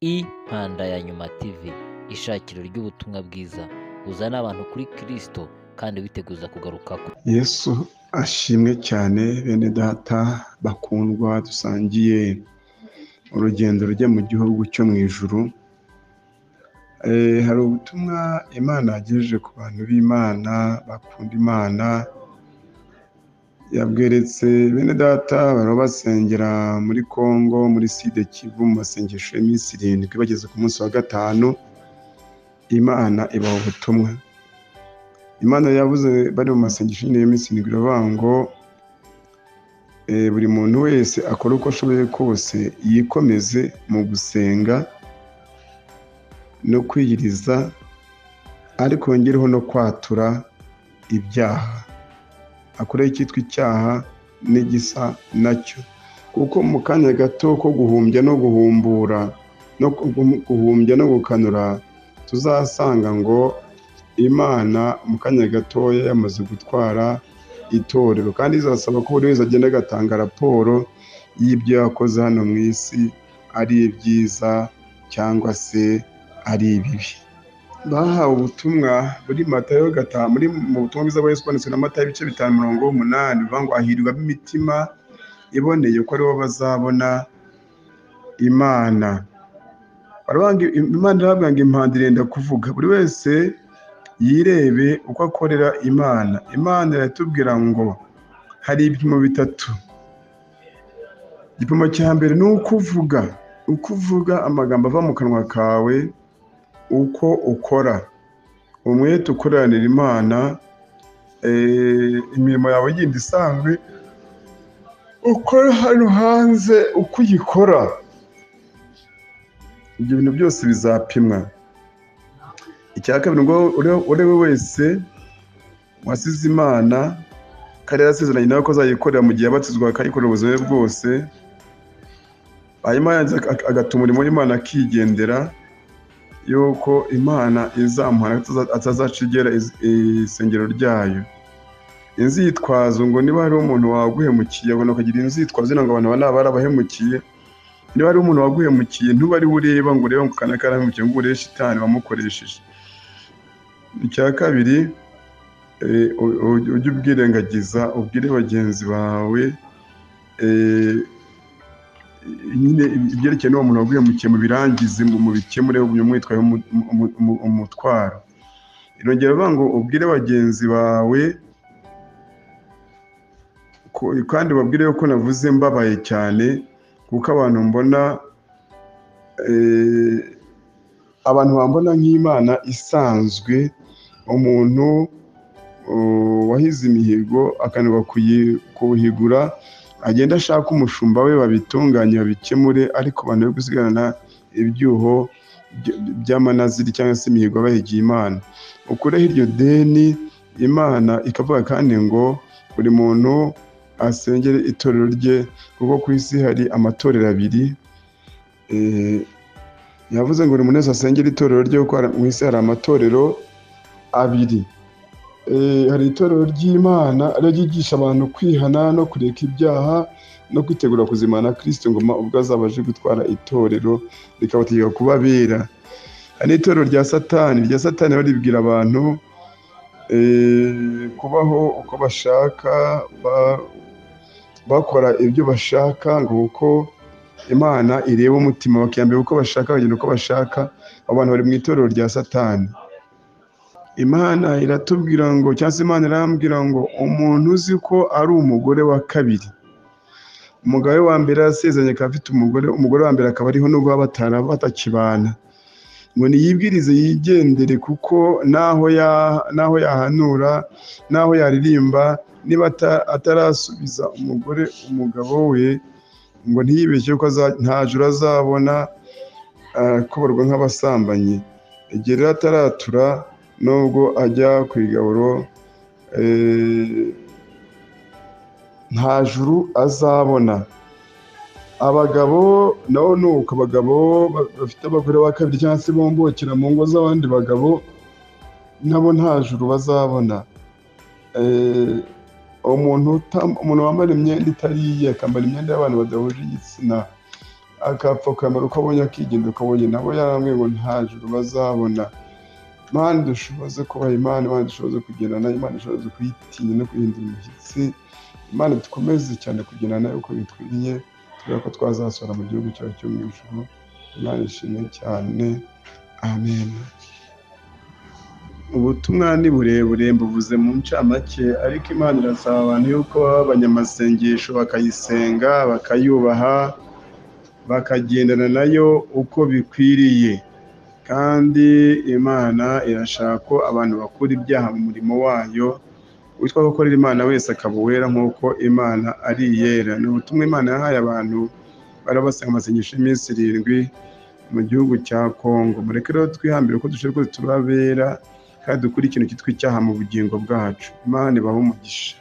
Impanda ya Nyuma TV, ishakiro ry'ubutumwa bwiza buzana abantu kuri Kristo kandi biteguza kugaruka kwe. Yesu ashimwe cyane, bene data bakundwa, dusangiye urugendo rujya mu gihugu cyo mu ijuru. Hari ubutumwa Imana yagejeje ku bantu b'Imana bakunda Imana, yabweretse bene data bari basengera muri Kongo, muri Sud Kivu, mu masengesho y'iminsi 7 bageze ku munsi wa 5. Imana ibaha ubutumwa. Imana yavuze bari mu masengesho y'iminsi 7 iravuga ngo buri muntu wese akora uko ashoboye kose yikomeze mu gusenga no kwiyiriza, ariko yongereho no kwatura ibyaha, akoreho icyitwa icyaha n'igisa nacyo, kuko mu kanya gato ko guhumbya no guhumbura no guhumbya no gukanura tuzasanga ngo Imana mu kanya gatoya yamaze gutwara itorero, kandi izasaba ko buri wese agenda agatanga raporo y'ibyo yakoze hano mu isi, ari ibyiza cyangwa se ari ibibi. Bahawe ubutumwa muri Matayo 5, mu butumwa bwiza bwa Yesu bwanditswe na Matayo ibice 5:8, bivuga ngo hahirwa ab'imitima iboneye ko aribo bazabona Imana. Imana iravuga ngo impanda irenda kuvuga, buri wese yirebe uko akorera Imana. Imana iratubwira ngo hari ibipimo 3. Igipimo cya mbere ni ukuvuga amagambo ava mu kanwa kawe, uko ukora umwete ukoranira Imana, imirimo yawe yindi isanzwe ukora hano hanze uko uyikora. Ibyo bintu byose bizapimwa. Icya kabiri ngo urebe wese wasize Imana kandi yarasezeranye nawe ko azayikorera mu gihe abatizwa, akayikorera ubuzima bwose, hanyuma agata umurimo w'Imana akigendera, yuko Imana izamuhana atazacigera isengero ryayo. Inzitwazo ngo niba hari umuntu waguhemukiye, abona ukagira inzitwazo ngo abantu bana barabahemukiye, niba hari umuntu waguhemukiye ntubari ureba ngo urebe ngo kana karahemukiye ngo urebe shitani bamukoresheje. Icya kabiri, ujye ubwirengagiza, ubwire bagenzi bawe nyine ibyerekeye n'uwo muntu waguhemukiye mu birangize, mu bikemure, umwitwaye umutwaro. Irongera bavuga ngo ubwire bagenzi bawe kandi babwire ko navuze mbabaye cyane, kuko abantu bambona nk'Imana isanzwe, umuntu wahize imihigo akananirwa kuwuhigura, agenda ashaka umushumba we babitunganye babikemure, ariko abantu bari gusigarana ibyuho by'amanaziri cyangwa se imihigo bahigiye Imana. Ukureho iryo deni. Imana ikavuga kandi ngo buri muntu asengere itorero rye, kuko ku isi hari amatorero 2. Yavuze ngo buri muntu wese asengere itorero rye, kuko mu isi hari amatorero 2. Hari itorero ry'Imana ariyo ryigisha abantu kwihana no kureka ibyaha no kwitegura kuzimana na Kristo ngo ubwo azabaje gutwara itorero rikabategeka kubabera. Hari itorero rya Satani. Rya Satani baribwira abantu kubaho uko bashaka, bakora ibyo bashaka, ngo uko Imana ireba umutima bakiyambira uko bashaka, bagenda uko bashaka. Abantu bari mu itorero rya Satani. Imana iratubwira ngo, cyangwa se Imana irambwira ngo umuntu uzi ko ari umugore wa kabiri, umugabo wa mbere yasezeranye ko afite umugore wa mbere akaba ariho nubwo batakibana, ngo niyibwirize yigendere, kuko naho yahanura, naho yaririmba, niba atarasubiza umugabo we, ngo ntiyibeshye ko nta juru azabona, kubarwa nk'abasambanyi. Igihe rero ataratura, nubwo ajya ku igaburo, nta juru azabona. Abagabo nabo nuko, abagabo bafite abagore ba kabiri cyangwa se bombokera mu ngo z'abandi bagabo, nabo nta juru bazabona. umuntu wambara imyenda itari iye, akambara imyenda y'abantu badahuje igitsina, akapfukamira uko abonye akigenda ukabonye nabo yaramwe ngo nta juru bazabona. Imana dushoboze kubaha Imana, Imana dushoboze kugendana nayo, Imana dushoboze kuyitinya no kuyihindura umushyitsi. Imana dukomeze cyane kugendana nayo uko bikwiriye, tubera ko twazasura mu gihugu cyawe cyo mu ijuru. Imana ishimwe cyane, amen. Ubutumwa ni burebure mbuvuze mu ncamake, ariko Imana irasaba abantu yuko baba abanyamasengesho bakayisenga, bakayubaha, bakagendana nayo uko bikwiriye. Kandi Imana irashaka ko abantu bakura ibyaha mu murimo wayo, witwa gukorera Imana wese akaba uwera nk'uko Imana ari iyera. Ni ubutumwa Imana yahaye abantu bari basenga amasengesho y'iminsi 7 mu gihugu cya Kongo. Mureke rero twihambire ko dushobora kuba turabera kandi dukora ikintu cyitwa icyaha mu bugingo bwacu. Imana ibahe umugisha.